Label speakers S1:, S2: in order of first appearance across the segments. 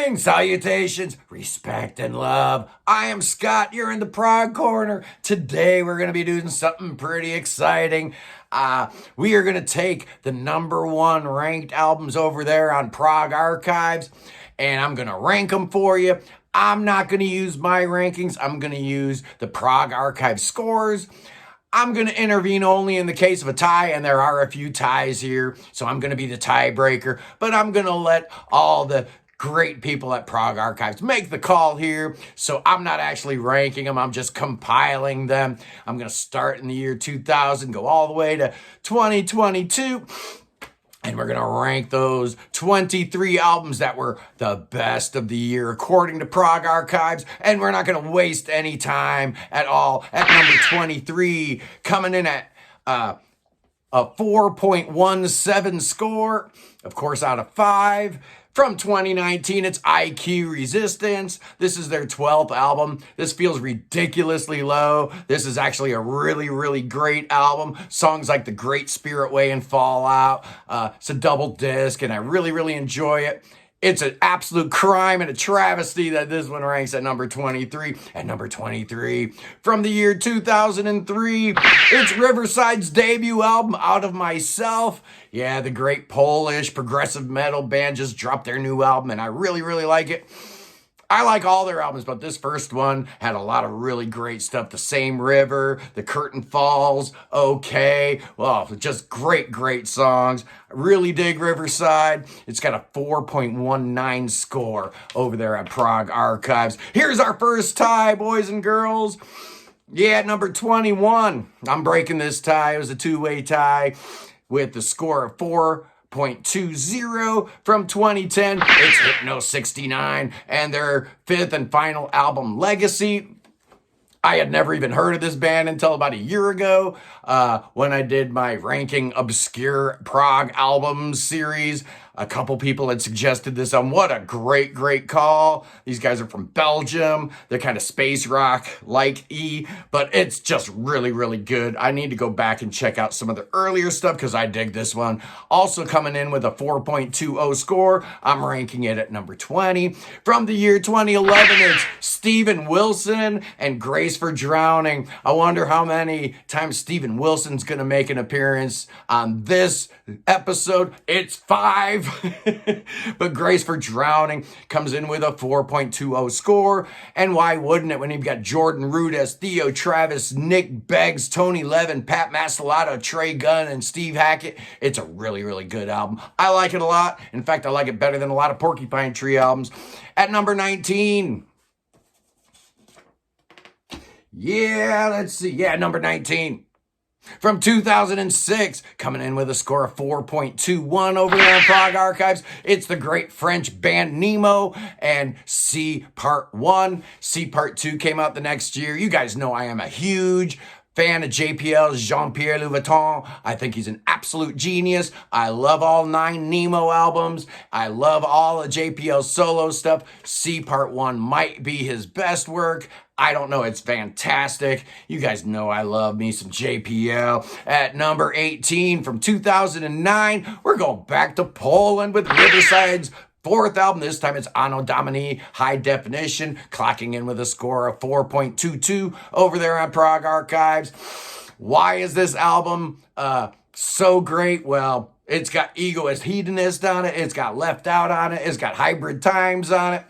S1: Greetings, salutations, respect, and love. I am Scott. You're in the Prog Corner. Today we're going to be doing something pretty exciting. We are going to take the #1 ranked albums over there on Progarchives, and I'm going to rank them for you. I'm not going to use my rankings. I'm going to use the Progarchives scores. I'm going to intervene only in the case of a tie, and there are a few ties here, so I'm going to be the tiebreaker, but I'm going to let all the great people at Progarchives make the call here, so I'm not actually ranking them, I'm just compiling them. I'm going to start in the year 2000, go all the way to 2022, and we're going to rank those 23 albums that were the best of the year according to Progarchives. And we're not going to waste any time at all. At number 23, coming in at a 4.17 score, of course, out of 5. From 2019, it's IQ Resistance. This is their 12th album. This feels ridiculously low. This is actually a really, really great album. Songs like The Great Spirit Way and Fallout. It's a double disc, and I really, really enjoy it. It's an absolute crime and a travesty that this one ranks at number 23. At number 23, from the year 2003, it's Riverside's debut album, Out of Myself. Yeah, the great Polish progressive metal band just dropped their new album, and I really, really like it. I like all their albums, but this first one had a lot of really great stuff. The Same River, The Curtain Falls, Okay. Well, just great, great songs. I really dig Riverside. It's got a 4.19 score over there at Progarchives. Here's our first tie, boys and girls. Yeah, number 21. I'm breaking this tie. It was a two-way tie with the score of 4.20 from 2010. It's Hypno 69 and their 5th and final album, Legacy. I had never even heard of this band until about a year ago when I did my ranking obscure prog albums series. A couple people had suggested this album. What a great, great call. These guys are from Belgium. They're kind of space rock like but it's just really, really good. I need to go back and check out some of the earlier stuff because I dig this one. Also coming in with a 4.20 score, I'm ranking it at number 20. From the year 2011, it's Steven Wilson and Grace for Drowning. I wonder how many times Steven Wilson's going to make an appearance on this episode. It's 5. But Grace for Drowning comes in with a 4.20 score. And why wouldn't it when you've got Jordan Rudess, Theo Travis, Nick Beggs, Tony Levin, Pat Mastelotto, Trey Gunn, and Steve Hackett? It's a really, really good album. I like it a lot. In fact, I like it better than a lot of Porcupine Tree albums. At number 19... yeah, let's see. Yeah, number 19. From 2006, coming in with a score of 4.21 over there on Progarchives, it's the great French band Nemo and C Part 1. C Part 2 came out the next year. You guys know I am a huge fan of JPL's Jean-Pierre Louvaton. I think he's an absolute genius. I love all 9 Nemo albums. I love all of JPL's solo stuff. C Part 1 might be his best work. I don't know. It's fantastic. You guys know I love me some JPL. At number 18 from 2009, we're going back to Poland with Riverside's 4th album. This time it's Anno, Domini, High Definition, clocking in with a score of 4.22 over there on Progarchives. Why is this album so great? Well, it's got Egoist Hedonist on it. It's got Left Out on it. It's got Hybrid Times on it.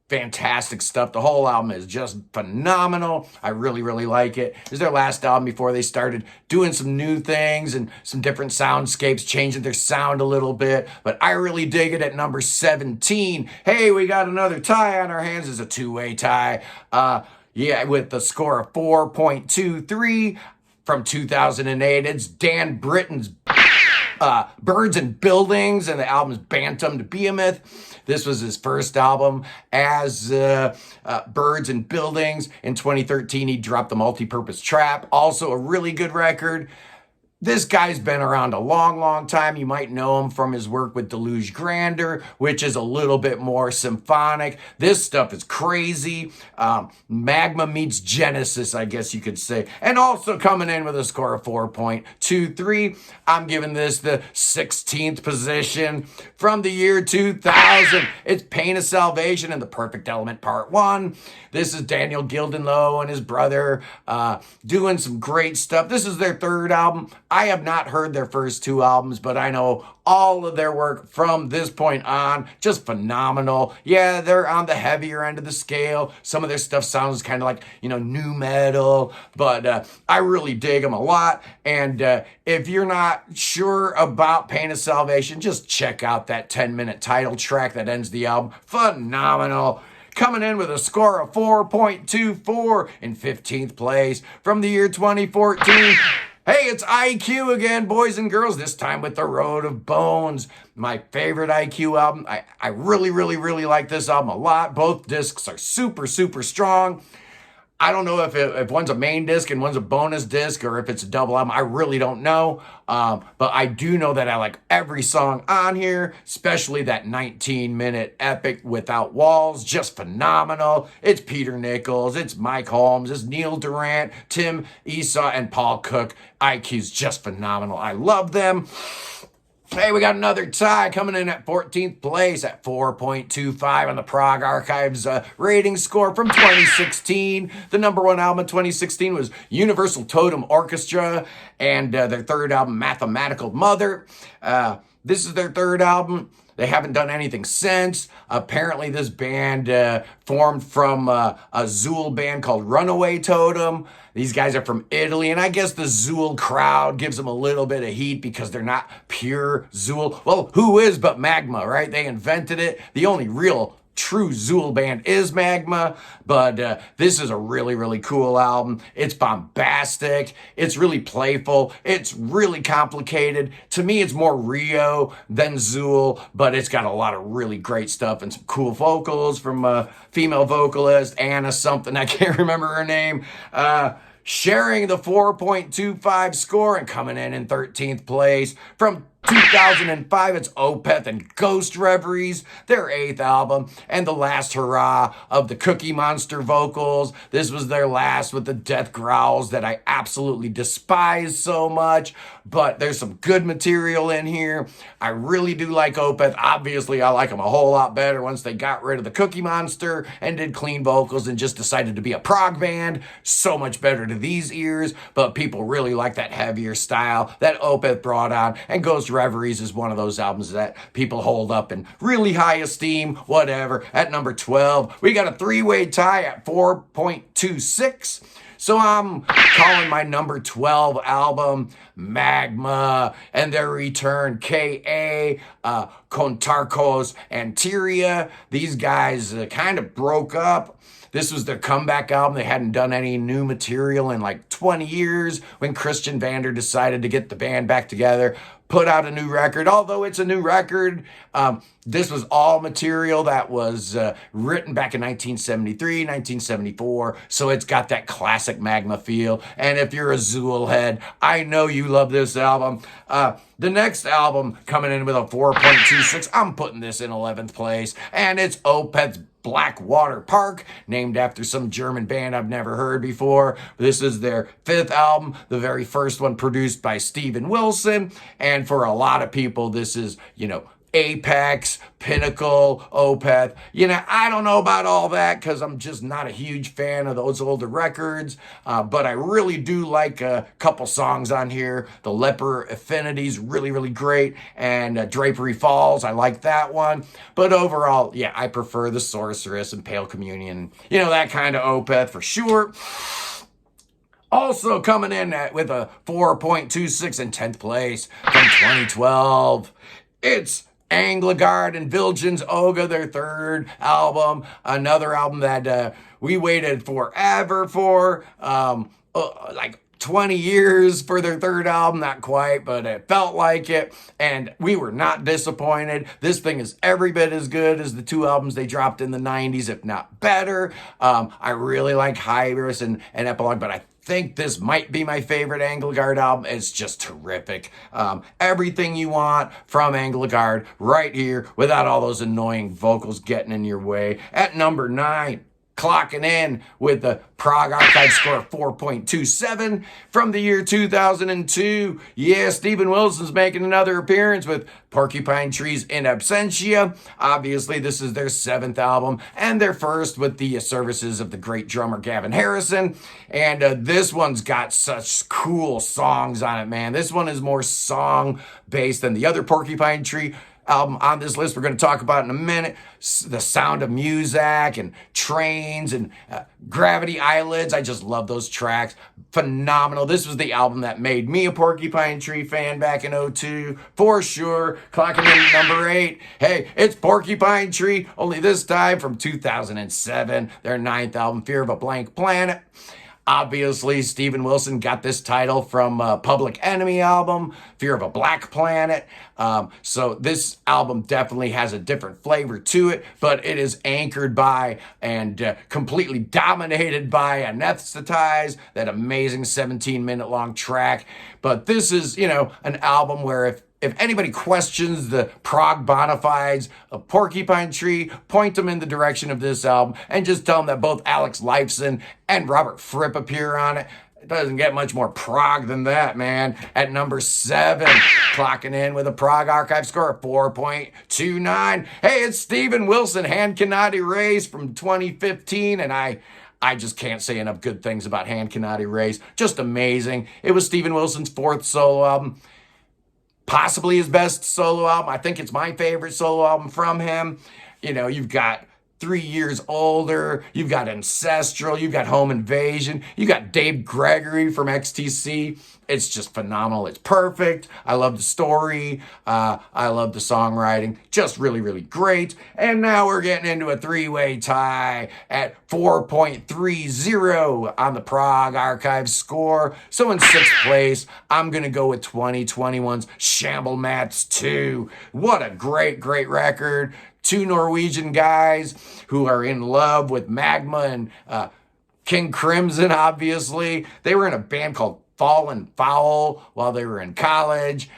S1: Fantastic stuff. The whole album is just phenomenal. I really, really like it. It's their last album before they started doing some new things and some different soundscapes, changing their sound a little bit. But I really dig it at number 17. Hey, we got another tie on our hands. It's a two-way tie. Yeah, with the score of 4.23 from 2008. It's Dan Britton's Birds and Buildings, and the album's Bantam to Behemoth. This was his first album as Birds and Buildings. In 2013, he dropped The Multipurpose Trap. Also a really good record. This guy's been around a long, long time. You might know him from his work with Deluge Grandeur, which is a little bit more symphonic. This stuff is crazy. Magma meets Genesis, I guess you could say. And also coming in with a score of 4.23, I'm giving this the 16th position from the year 2000. It's Pain of Salvation and the Perfect Element Part 1. This is Daniel Gildenlow and his brother doing some great stuff. This is their third album. I have not heard their first two albums, but I know all of their work from this point on, just phenomenal. Yeah, they're on the heavier end of the scale. Some of their stuff sounds kind of like, new metal, but I really dig them a lot. And if you're not sure about Pain of Salvation, just check out that 10-minute title track that ends the album. Phenomenal. Coming in with a score of 4.24 in 15th place from the year 2014. Hey, it's IQ again, boys and girls, this time with The Road of Bones, my favorite IQ album. I really, really, really like this album a lot. Both discs are super, super strong. I don't know if one's a main disc and one's a bonus disc or if it's a double album. I really don't know. But I do know that I like every song on here, especially that 19-minute epic Without Walls. Just phenomenal. It's Peter Nichols. It's Mike Holmes. It's Neil Durant, Tim Esau, and Paul Cook. IQ's just phenomenal. I love them. Hey, we got another tie coming in at 14th place at 4.25 on the Progarchives rating score from 2016. The number one album of 2016 was Universal Totem Orchestra and their third album, Mathematical Mother. This is their third album. They haven't done anything since. Apparently, this band formed from a Zool band called Runaway Totem. These guys are from Italy, and I guess the Zool crowd gives them a little bit of heat because they're not pure Zool. Well, who is but Magma, right? They invented it. The only real true Zool band is Magma, but this is a really, really cool album. It's bombastic. It's really playful. It's really complicated. To me, it's more Rio than Zool, but it's got a lot of really great stuff and some cool vocals from a female vocalist, Anna something. I can't remember her name. Sharing the 4.25 score and coming in 13th place from 2005, it's Opeth and Ghost Reveries, their 8th album, and the last hurrah of the Cookie Monster vocals. This was their last with the death growls that I absolutely despise so much, but there's some good material in here. I really do like Opeth. Obviously, I like them a whole lot better once they got rid of the Cookie Monster and did clean vocals and just decided to be a prog band. So much better to these ears, but people really like that heavier style that Opeth brought on, and Ghost Reveries is one of those albums that people hold up in really high esteem, whatever. At number 12, we got a three-way tie at 4.26. So I'm calling my number 12 album Magma and their return, K.A., Kontarkos, and Tyria. These guys kind of broke up. This was their comeback album. They hadn't done any new material in like 20 years when Christian Vander decided to get the band back together, put out a new record. Although it's a new record, this was all material that was written back in 1973, 1974. So it's got that classic Magma feel. And if you're a Zool head, I know you love this album. The next album coming in with a 4.26, I'm putting this in 11th place. And it's Opeth's Blackwater Park, named after some German band I've never heard before. This is their 5th album, the very first one produced by Steven Wilson. And for a lot of people, this is, Apex, Pinnacle, Opeth. I don't know about all that because I'm just not a huge fan of those older records. But I really do like a couple songs on here. The Leper Affinity's really, really great. And Drapery Falls, I like that one. But overall, yeah, I prefer The Sorceress and Pale Communion. That kind of Opeth for sure. Also coming in with a 4.26 in 10th place from 2012, it's Änglagård and Viljans Oga, their 3rd album. Another album that we waited forever for, like 20 years for their 3rd album. Not quite, but it felt like it. And we were not disappointed. This thing is every bit as good as the 2 albums they dropped in the 90s, if not better. I really like Hybris and Epilogue, but I think this might be my favorite Änglagård album. It's just terrific. Everything you want from Änglagård right here without all those annoying vocals getting in your way. At number 9, clocking in with the Progarchives score of 4.27 from the year 2002. Yeah, Steven Wilson's making another appearance with Porcupine Trees in Absentia. Obviously, this is their 7th album and their first with the services of the great drummer Gavin Harrison. And this one's got such cool songs on it, man. This one is more song-based than the other Porcupine Tree album on this list we're going to talk about in a minute. The Sound of Music and Trains and Gravity Eyelids. I just love those tracks. Phenomenal. This was the album that made me a Porcupine Tree fan back in 2002 for sure. Clocking in at number 8. Hey, it's Porcupine Tree, only this time from 2007. Their 9th album, Fear of a Blank Planet. Obviously, Steven Wilson got this title from Public Enemy album, Fear of a Black Planet. So this album definitely has a different flavor to it, but it is anchored by and completely dominated by Anesthetize, that amazing 17-minute long track. But this is, an album where if anybody questions the prog bona fides of Porcupine Tree, point them in the direction of this album and just tell them that both Alex Lifeson and Robert Fripp appear on it. It doesn't get much more prog than that, man. At number 7, clocking in with a Progarchives score of 4.29. Hey, it's Steven Wilson, Hand Cannot Erase from 2015, and I just can't say enough good things about Hand Cannot Erase. Just amazing. It was Steven Wilson's 4th solo album. Possibly his best solo album. I think it's my favorite solo album from him. You've got 3 Years Older, you've got Ancestral, you've got Home Invasion, you got Dave Gregory from XTC. It's just phenomenal. It's perfect. I love the story. I love the songwriting. Just really, really great. And now we're getting into a 3-way tie at 4.30 on the Progarchives score. So in 6th place, I'm going to go with 2021's Shamblemats 2. What a great, great record. 2 Norwegian guys who are in love with Magma and King Crimson, obviously. They were in a band called Fallen Foul while they were in college.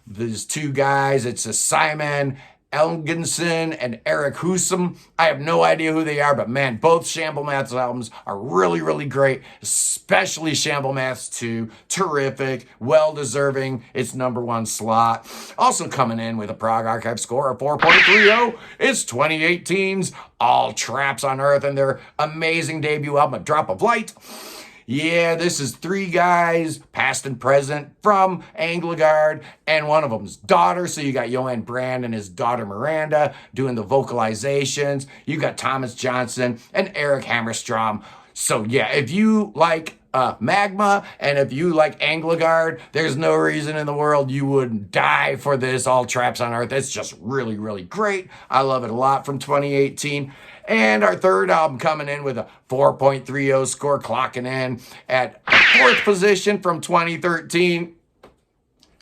S1: These 2 guys, it's a Simon Elgenson and Eric Husum. I have no idea who they are, but man, both Shamblemats albums are really, really great, especially Shamblemats 2. Terrific, well-deserving its number 1 slot. Also coming in with a Progarchives score of 4.30, it's 2018's All Traps on Earth and their amazing debut album, A Drop of Light. Yeah, this is 3 guys, past and present, from Änglagård, and one of them's daughter. So you got Johan Brand and his daughter Miranda doing the vocalizations. You got Thomas Johnson and Eric Hammerstrom. So yeah, if you like Magma and if you like Änglagård, there's no reason in the world you wouldn't die for this All Traps on Earth. It's just really, really great. I love it a lot from 2018. And our 3rd album coming in with a 4.30 score, clocking in at 4th position from 2013.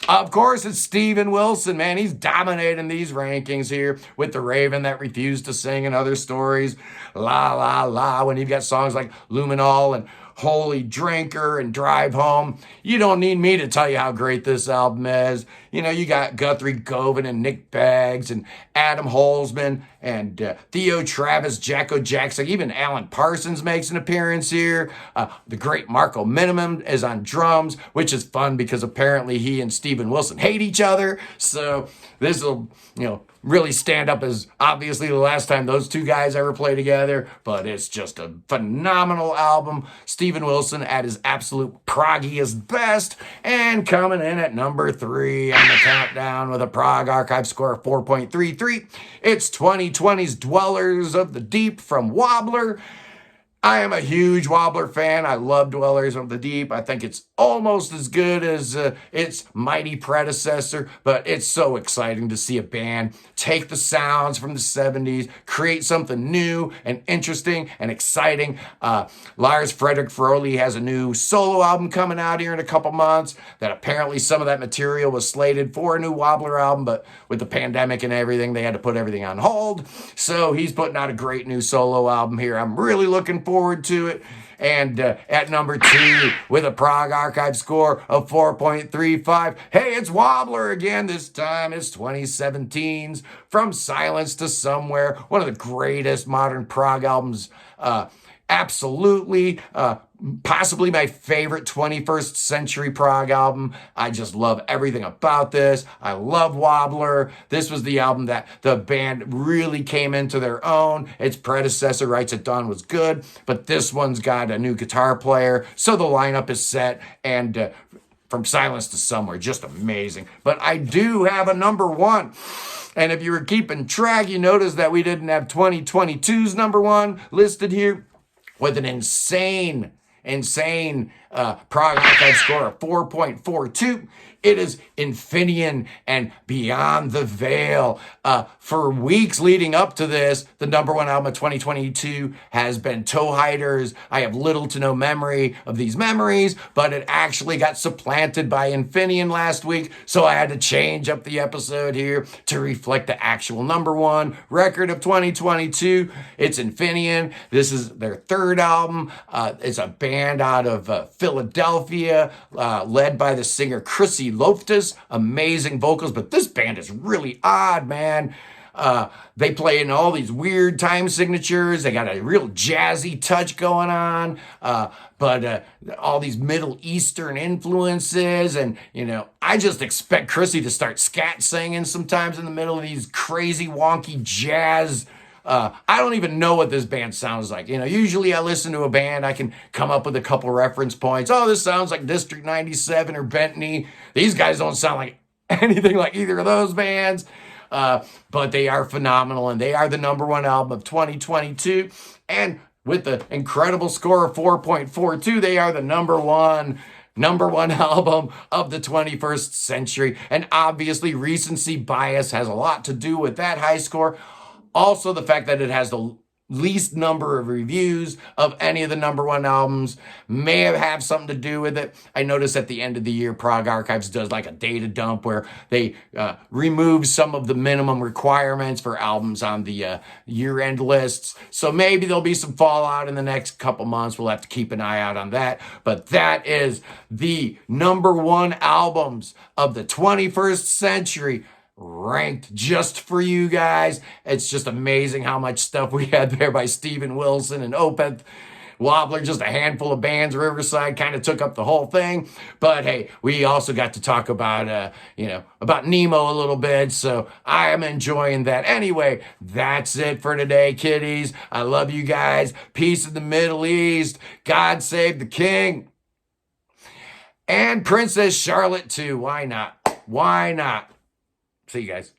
S1: Of course, it's Steven Wilson, man. He's dominating these rankings here with The Raven That Refused to Sing and Other Stories. La, la, la. When you've got songs like Luminol and Holy Drinker and Drive Home. You don't need me to tell you how great this album is. You got Guthrie Govan and Nick Baggs and Adam Holzman and Theo Travis, Jacko Jackson. Even Alan Parsons makes an appearance here. The great Marco Minimum is on drums, which is fun because apparently he and Steven Wilson hate each other. So this will, really stand up as obviously the last time those 2 guys ever play together, but it's just a phenomenal album. Steven Wilson at his absolute proggiest best, and coming in at number 3 on the countdown with a Progarchives score of 4.33. It's 2020's Dwellers of the Deep from Wobbler. I am a huge Wobbler fan. I love Dwellers of the Deep. I think it's almost as good as its mighty predecessor, but it's so exciting to see a band take the sounds from the 70s, create something new and interesting and exciting. Lars Fredrik Frøli has a new solo album coming out here in a couple months that apparently some of that material was slated for a new Wobbler album, but with the pandemic and everything, they had to put everything on hold. So he's putting out a great new solo album here. I'm really looking forward to it. And at number 2, with a Prog Archive score of 4.35, hey, it's Wobbler again. This time it's 2017's From Silence to Somewhere, one of the greatest modern prog albums. Absolutely, possibly my favorite 21st century prog album. I just love everything about this. I love Wobbler. This was the album that the band really came into their own. Its predecessor, Rights at Dawn, was good, but this one's got a new guitar player, so the lineup is set, and From Silence to Somewhere, just amazing. But I do have a number 1. And if you were keeping track, you noticed that we didn't have 2022's number 1 listed here, with an insane Prog Archive score of 4.42. It is Infinien and Beyond the Veil. For weeks leading up to this, the number 1 album of 2022 has been Toe Hiders. I have little to no memory of these memories, but it actually got supplanted by Infinien last week, so I had to change up the episode here to reflect the actual number 1 record of 2022. It's Infinien. This is their 3rd album. It's a band out of Philadelphia, led by the singer Chrissy Loftus. Amazing vocals, but this band is really odd, man. They play in all these weird time signatures. They got a real jazzy touch going on, but all these Middle Eastern influences. And, I just expect Chrissy to start scat singing sometimes in the middle of these crazy, wonky jazz. I don't even know what this band sounds like. Usually I listen to a band, I can come up with a couple reference points. Oh, this sounds like District 97 or Bentley. These guys don't sound like anything like either of those bands. But they are phenomenal, and they are the number 1 album of 2022. And with the incredible score of 4.42, they are the number one album of the 21st century. And obviously, recency bias has a lot to do with that high score. Also, the fact that it has the least number of reviews of any of the number 1 albums may have something to do with it. I noticed at the end of the year, Prog Archives does like a data dump where they remove some of the minimum requirements for albums on the year-end lists. So maybe there'll be some fallout in the next couple months. We'll have to keep an eye out on that. But that is the number 1 albums of the 21st century, ranked just for you guys. It's just amazing how much stuff we had there by Steven Wilson and Opeth. Wobbler, just a handful of bands. Riverside kind of took up the whole thing. But hey, we also got to talk about, about Nemo a little bit. So I am enjoying that. Anyway, that's it for today, kiddies. I love you guys. Peace in the Middle East. God save the king. And Princess Charlotte too. Why not? Why not? See you guys.